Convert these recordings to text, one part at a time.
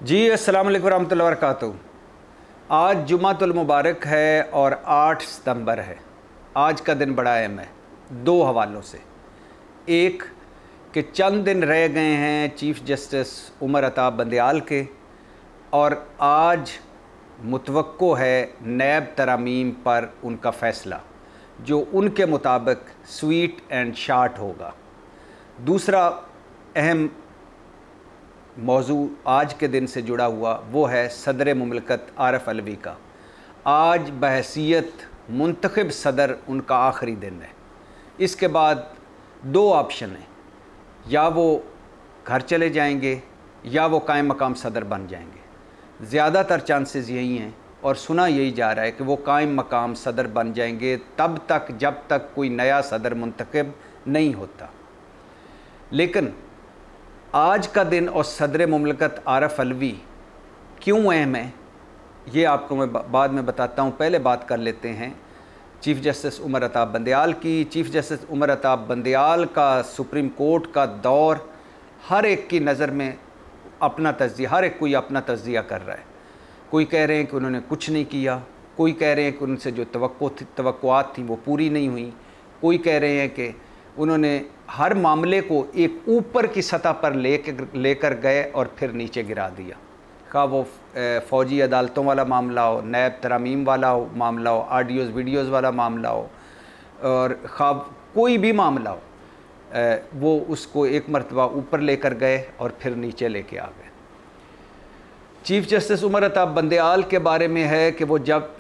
जी अस्सलाम वालेकुम रहमतुल्लाहि व बरकातुहू। आज जुमातुल मुबारक है और 8 सितंबर है। आज का दिन बड़ा अहम है दो हवालों से। एक कि चंद दिन रह गए हैं चीफ़ जस्टिस उमर अता बंदयाल के, और आज मुतवक्को है नैब तरामीम पर उनका फ़ैसला जो उनके मुताबिक स्वीट एंड शार्ट होगा। दूसरा अहम मौजू आज के दिन से जुड़ा हुआ वो है सदर मुमलकत आरिफ अलवी का। आज बहैसियत मुंतखब सदर उनका आखिरी दिन है। इसके बाद दो ऑप्शन हैं, या वो घर चले जाएंगे या वो कायम मकाम सदर बन जाएंगे। ज़्यादातर चांसेस यही हैं और सुना यही जा रहा है कि वो कायम मकाम सदर बन जाएंगे तब तक जब तक कोई नया सदर मुंतखब नहीं होता। लेकिन आज का दिन और सदर मुमलकत आरिफ अलवी क्यों अहम है ये आपको मैं बाद में बताता हूँ। पहले बात कर लेते हैं चीफ़ जस्टिस उमर अता बंदयाल की। चीफ़ जस्टिस उमर अता बंदयाल का सुप्रीम कोर्ट का दौर हर एक की नज़र में अपना तज्ज़िया, हर एक कोई अपना तज्ज़िया कर रहा है। कोई कह रहे हैं कि उन्होंने कुछ नहीं किया, कोई कह रहे हैं कि उनसे जो तवक्कुआत थी वो पूरी नहीं हुई, कोई कह रहे हैं कि उन्होंने हर मामले को एक ऊपर की सतह पर लेकर गए और फिर नीचे गिरा दिया। खा वो फ़ौजी अदालतों वाला मामला हो, नैब तरामीम वाला हो मामला हो, ऑडियोज़ वीडियोज़ वाला मामला हो, और खा कोई भी मामला हो, वो उसको एक मरतबा ऊपर लेकर गए और फिर नीचे लेके आ गए। चीफ़ जस्टिस उमर अता बंदयाल के बारे में है कि वो जब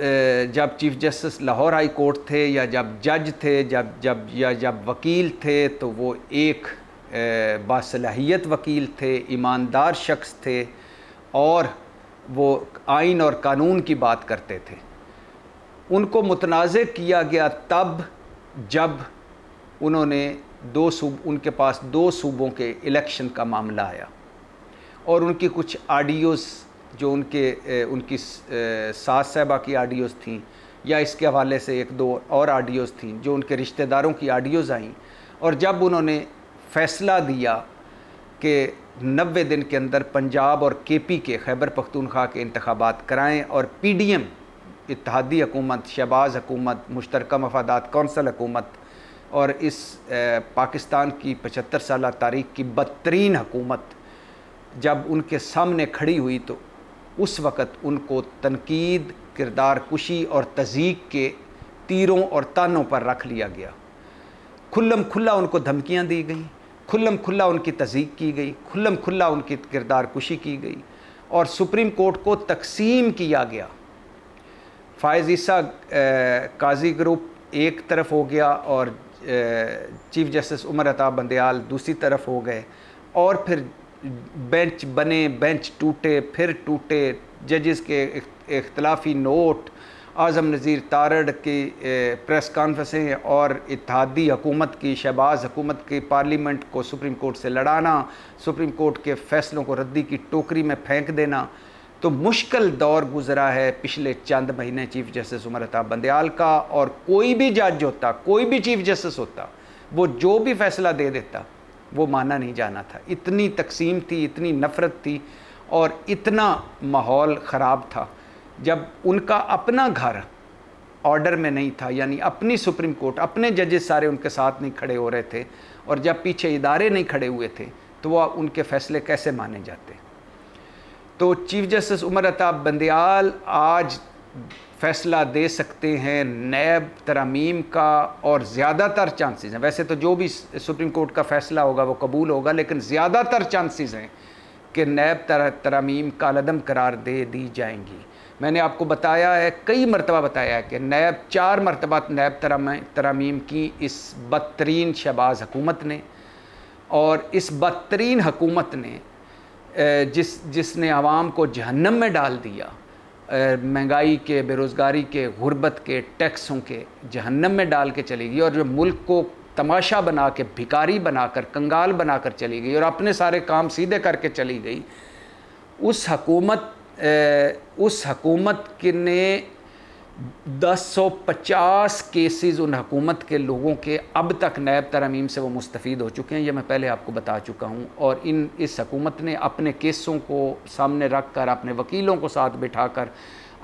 chief justice Lahore high court थे या जब जज थे, जब वकील थे, तो वो एक बासलाहियत वकील थे, ईमानदार शख्स थे और वो आइन और कानून की बात करते थे। उनको मुतनाज़ किया गया तब जब उन्होंने उनके पास दो सूबों के इलेक्शन का मामला आया और उनकी कुछ ऑडियोज़ जो उनकी सास साहबा की ऑडियोज़ थीं, या इसके हवाले से एक दो और ऑडियोज़ थीं जो उनके रिश्तेदारों की ऑडियोज़ आईं, और जब उन्होंने फ़ैसला दिया कि 90 दिन के अंदर पंजाब और केपी के खैबर पख्तूनख्वा के इंतखाबात कराएं और PDM इत्तेहादी हुकूमत, शहबाज हुकूमत, मुश्तरका मफादात कौंसल हुकूमत और इस पाकिस्तान की 75 साल तारीख़ की बदतरीन हुकूमत जब उनके सामने खड़ी हुई, तो उस वक़्त उनको तनकीद, किरदार कुशी और तज़ीक़ के तीरों और तानों पर रख लिया गया। खुल्लम खुल्ला उनको धमकियाँ दी गई, खुल्लम खुल्ला उनकी तज़ीक़ की गई, खुल्लम खुल्ला उनकी किरदार कुशी की गई और सुप्रीम कोर्ट को तकसीम किया गया। फ़ायज़ ईसा काजी ग्रुप एक तरफ हो गया और चीफ़ जस्टिस उमर अता बंदयाल दूसरी तरफ हो गए, और फिर बेंच बने, बेंच टूटे, फिर टूटे, जजेस के इख्तलाफी नोट, आज़म नज़ीर तारड़ की प्रेस कॉन्फ्रेंसें और इत्तेहादी हुकूमत की, शहबाज हुकूमत की पार्लियामेंट को सुप्रीम कोर्ट से लड़ाना, सुप्रीम कोर्ट के फ़ैसलों को रद्दी की टोकरी में फेंक देना। तो मुश्किल दौर गुज़रा है पिछले चंद महीने चीफ़ जस्टिस उमर अता बंदयाल का। और कोई भी जज होता, कोई भी चीफ़ जस्टिस होता, वो जो भी फ़ैसला दे देता वो माना नहीं जाना था। इतनी तकसीम थी, इतनी नफ़रत थी और इतना माहौल ख़राब था। जब उनका अपना घर ऑर्डर में नहीं था, यानी अपनी सुप्रीम कोर्ट, अपने जजेस सारे उनके साथ नहीं खड़े हो रहे थे, और जब पीछे इदारे नहीं खड़े हुए थे, तो वह उनके फ़ैसले कैसे माने जाते। तो चीफ़ जस्टिस उमर अता बंदयाल आज फ़ैसला दे सकते हैं नैब तरामीम का, और ज़्यादातर चांसेस हैं, वैसे तो जो भी सुप्रीम कोर्ट का फ़ैसला होगा वो कबूल होगा, लेकिन ज़्यादातर चांसेस हैं कि नैब तरामीम कालअदम करार दे दी जाएंगी। मैंने आपको बताया है, कई मरतबा बताया है कि 4 मरतबा नैब तरामीम की इस बदतरीन शहबाज हुकूमत ने, और इस बदतरीन हुकूमत ने जिसने आवाम को जहन्नम में डाल दिया, महंगाई के, बेरोज़गारी के, गुर्बत के, टैक्सों के जहन्नम में डाल के चली गई, और जो मुल्क को तमाशा बना के, भिखारी बनाकर, कंगाल बनाकर चली गई और अपने सारे काम सीधे करके चली गई, उस हकूमत ने 1050 केसेस उन हुकूमत के लोगों के अब तक नैब तरमीम से वो मुस्तफ़ीद हो चुके हैं, ये मैं पहले आपको बता चुका हूँ। और इस हुकूमत ने अपने केसों को सामने रख कर, अपने वकीलों को साथ बिठाकर,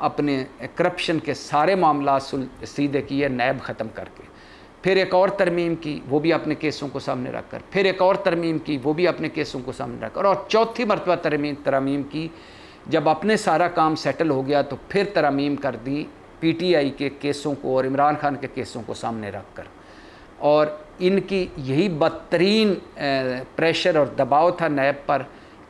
अपने करप्शन के सारे मामला सीधे किए नैब ख़त्म करके। फिर एक और तरमीम की, वो भी अपने केसों को सामने रख कर। फिर एक और तरमीम की, वो भी अपने केसों को सामने रख कर। और चौथी मरतबा तरमीम की, जब अपने सारा काम सेटल हो गया तो फिर तरमीम कर दी PTI के केसों को और इमरान खान के केसों को सामने रख कर। और इनकी यही बदतरीन प्रेशर और दबाव था नैब पर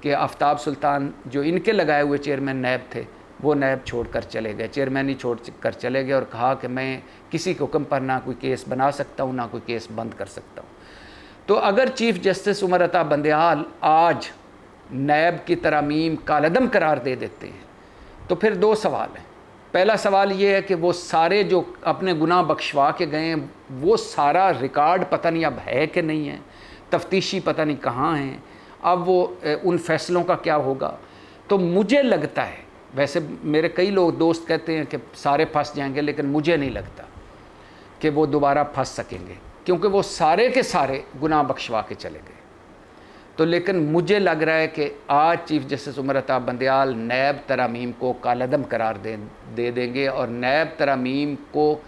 कि आफ्ताब सुल्तान जो इनके लगाए हुए चेयरमैन नैब थे, वो नैब छोड़ कर चले गए, चेयरमैन ही छोड़ कर चले गए और कहा कि मैं किसी के हुक्म पर ना कोई केस बना सकता हूँ, ना कोई केस बंद कर सकता हूँ। तो अगर चीफ़ जस्टिस उमर अता बंदयाल आज नैब की तरमीम कालअदम करार दे देते हैं तो फिर दो सवाल हैं। पहला सवाल ये है कि वो सारे जो अपने गुनाह बख्शवा के गए हैं, वो सारा रिकॉर्ड पता नहीं अब है कि नहीं है, तफ्तीशी पता नहीं कहाँ हैं, अब वो उन फैसलों का क्या होगा। तो मुझे लगता है, वैसे मेरे कई लोग दोस्त कहते हैं कि सारे फंस जाएंगे, लेकिन मुझे नहीं लगता कि वो दोबारा फंस सकेंगे, क्योंकि वो सारे के सारे गुनाह बख्शवा के चले गए। तो लेकिन मुझे लग रहा है कि आज चीफ़ जस्टिस उमर अता बंदयाल नैब तरमीम को कालअदम करार दे देंगे और नैब तरमीम को,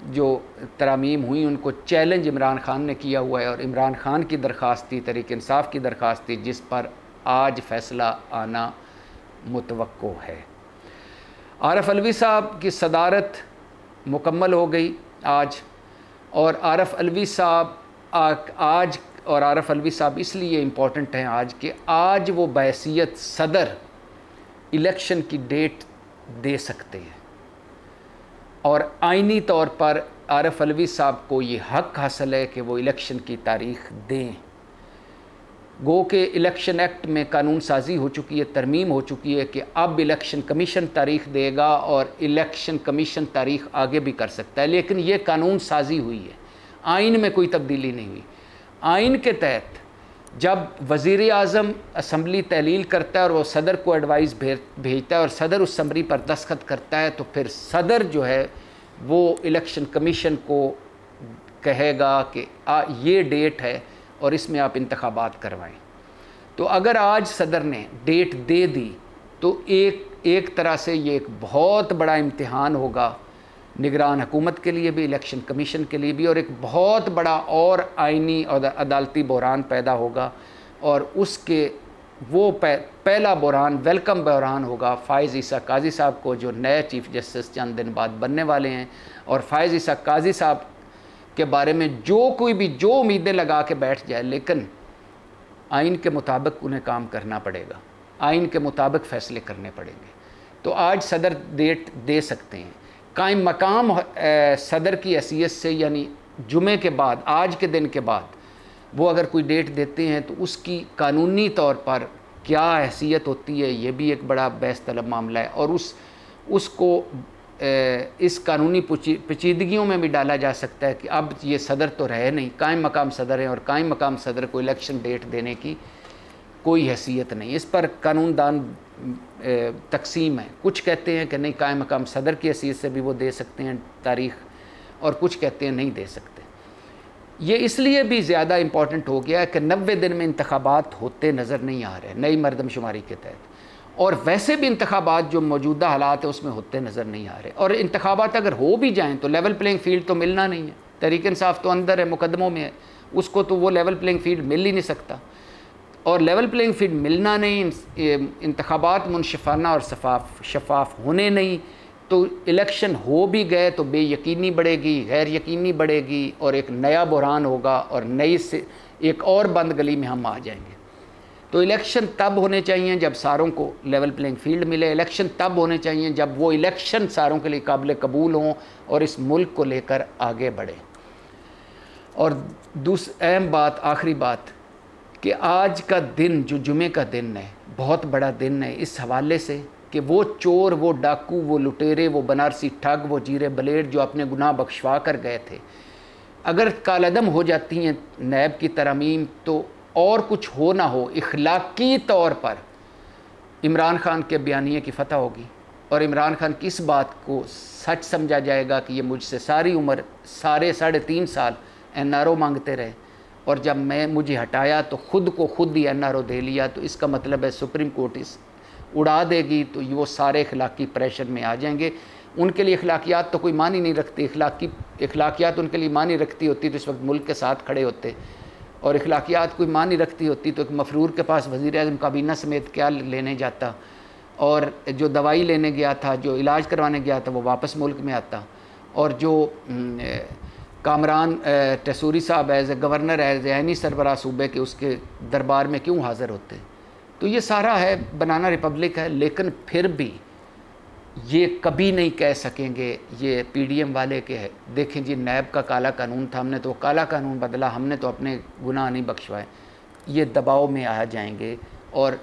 जो तरमीम हुई उनको चैलेंज इमरान खान ने किया हुआ है और इमरान खान की दरख्वास्त थी, तहरीक इंसाफ की दरख्वास्त थी, जिस पर आज फ़ैसला आना मुतवक्को है। आरफ अलवी साहब की सदारत मुकम्मल हो गई आज, और आरफ अलवी साहब आज, और आरफ अलवी साहब इसलिए इम्पॉर्टेंट हैं आज कि आज वो बहैसियत सदर इलेक्शन की डेट दे सकते हैं और आइनी तौर पर आरफ अलवी साहब को ये हक हासिल है कि वो इलेक्शन की तारीख़ दें। गो के इलेक्शन एक्ट में कानून साजी हो चुकी है, तरमीम हो चुकी है कि अब इलेक्शन कमीशन तारीख़ देगा और इलेक्शन कमीशन तारीख़ आगे भी कर सकता है, लेकिन ये कानून साजी हुई है, आइन में कोई तब्दीली नहीं हुई। आइन के तहत जब वज़ीर आज़म असम्बली तहलील करता है और वो सदर को एडवाइस भेजता है और सदर उस समरी पर दस्तखत करता है, तो फिर सदर जो है वो इलेक्शन कमीशन को कहेगा कि ये डेट है और इसमें आप इंतखाबात करवाएं। तो अगर आज सदर ने डेट दे दी तो एक तरह से ये एक बहुत बड़ा इम्तिहान होगा निगरान हुकूमत के लिए भी, इलेक्शन कमीशन के लिए भी, और एक बहुत बड़ा और आइनी और अदालती बहरान पैदा होगा। और उसके वो पहला बहरान, वेलकम बहरान होगा फ़ाइज़ ईसा काजी साहब को, जो नए चीफ़ जस्टिस चंद दिन बाद बनने वाले हैं। और फ़ाइज़ ईसा काजी साहब के बारे में जो कोई भी जो उम्मीदें लगा के बैठ जाए, लेकिन आइन के मुताबिक उन्हें काम करना पड़ेगा, आइन के मुताबिक फ़ैसले करने पड़ेंगे। तो आज सदर डेट दे सकते हैं। कायम मकाम सदर की हैसियत से, यानी जुमे के बाद, आज के दिन के बाद वो अगर कोई डेट देते हैं तो उसकी कानूनी तौर पर क्या हैसियत होती है, ये भी एक बड़ा बहस तलब मामला है। और उसको इस कानूनी पेचीदगियों में भी डाला जा सकता है कि अब ये सदर तो रहे नहीं, कायम मकाम सदर हैं और कायम मकाम सदर को इलेक्शन डेट देने की कोई हैसियत नहीं। इस पर कानूनदान तकसीम है। कुछ कहते हैं कि नहीं, कायम मकाम सदर की हैसियत से भी वो दे सकते हैं तारीख़, और कुछ कहते हैं नहीं दे सकते। ये इसलिए भी ज़्यादा इम्पॉर्टेंट हो गया है कि 90 दिन में इंतखाबात होते नज़र नहीं आ रहे नई मरदमशुमारी के तहत, और वैसे भी इंतखाबात जो मौजूदा हालात है उसमें होते नज़र नहीं आ रहे। और इंतखाबात अगर हो भी जाएँ तो लेवल प्लेइंग फील्ड तो मिलना नहीं है। तहरीक इंसाफ तो अंदर है, मुकदमों में है, उसको तो वो लेवल प्लेइंग फील्ड मिल ही नहीं सकता। और लेवल प्लेइंग फील्ड मिलना नहीं, इंतखाबात मुनशफाना और शफाफ होने नहीं, तो इलेक्शन हो भी गए तो बेयकीनी बढ़ेगी, गैर यकीनी बढ़ेगी, और एक नया बहरान होगा और नई से एक और बंद गली में हम आ जाएंगे। तो इलेक्शन तब होने चाहिए जब सारों को लेवल प्लेइंग फील्ड मिले। इलेक्शन तब होने चाहिए जब वो इलेक्शन सारों के लिए काबिल कबूल हों और इस मुल्क को लेकर आगे बढ़े। और अहम बात, आखिरी बात, कि आज का दिन जो जुमे का दिन है बहुत बड़ा दिन है इस हवाले से कि वो चोर, वो डाकू, वो लुटेरे, वो बनारसी ठग, वो जीरे ब्लेड जो अपने गुनाह बख्शवा कर गए थे, अगर कालअदम हो जाती हैं नैब की तरमीम, तो और कुछ हो ना हो, इखलाकी तौर पर इमरान खान के बयानिए की फतह होगी और इमरान खान की इस बात को सच समझा जाएगा कि ये मुझसे सारी उम्र साढ़े 3.5 साल NRO मांगते रहे, और जब मुझे हटाया तो ख़ुद को खुद ही NRO दे लिया, तो इसका मतलब है सुप्रीम कोर्ट इस उड़ा देगी तो वो सारे इखलाकी प्रेशर में आ जाएंगे। उनके लिए इखलाकियात तो कोई मान ही नहीं रखती, इखलाकियात उनके लिए मान ही रखती होती तो इस वक्त मुल्क के साथ खड़े होते, और इखलाकियात कोई मान ही रखती होती तो मफरूर के पास वज़ीर-ए-आज़म काबीना समेत क्या लेने जाता, और जो दवाई लेने गया था, जो इलाज करवाने गया था, वो वापस मुल्क में आता, और जो कामरान टसूरी साहब एज ए गवर्नर एज ऐनी सरबराह सूबे के उसके दरबार में क्यों हाज़िर होते। तो ये सारा है, बनाना रिपब्लिक है, लेकिन फिर भी ये कभी नहीं कह सकेंगे ये PDM वाले के है। देखें जी, नैब का काला कानून था, हमने तो काला कानून बदला, हमने तो अपने गुनाह नहीं बख्शवाए। ये दबाव में आ जाएंगे और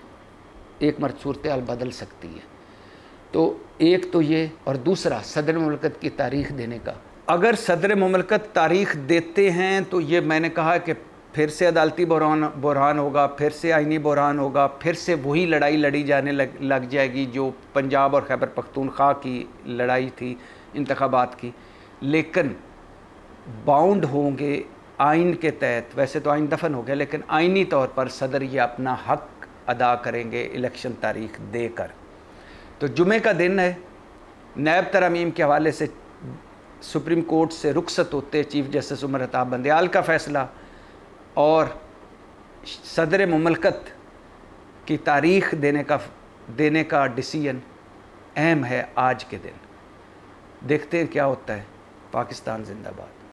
एक मर्द सूरत हाल बदल सकती है। तो एक तो ये, और दूसरा सदर मुमलकत की तारीख़ देने का। अगर सदर मुमलकत तारीख़ देते हैं तो ये मैंने कहा कि फिर से अदालती बहरान होगा, फिर से आइनी बहरान होगा, फिर से वही लड़ाई लड़ी जाने लग जाएगी जो पंजाब और खैबर पख्तूनख्वा की लड़ाई थी इंतखाबात की। लेकिन बाउंड होंगे आइन के तहत, वैसे तो आइन दफन हो गया, लेकिन आइनी तौर पर सदर ये अपना हक अदा करेंगे इलेक्शन तारीख़ देकर। तो जुमे का दिन है, नैब तरमीम के हवाले से सुप्रीम कोर्ट से रुखसत होते चीफ जस्टिस उमर अताब बंदयाल का फ़ैसला और सदर मुमलकत की तारीख़ देने का डिसीजन अहम है आज के दिन। देखते हैं क्या होता है। पाकिस्तान जिंदाबाद।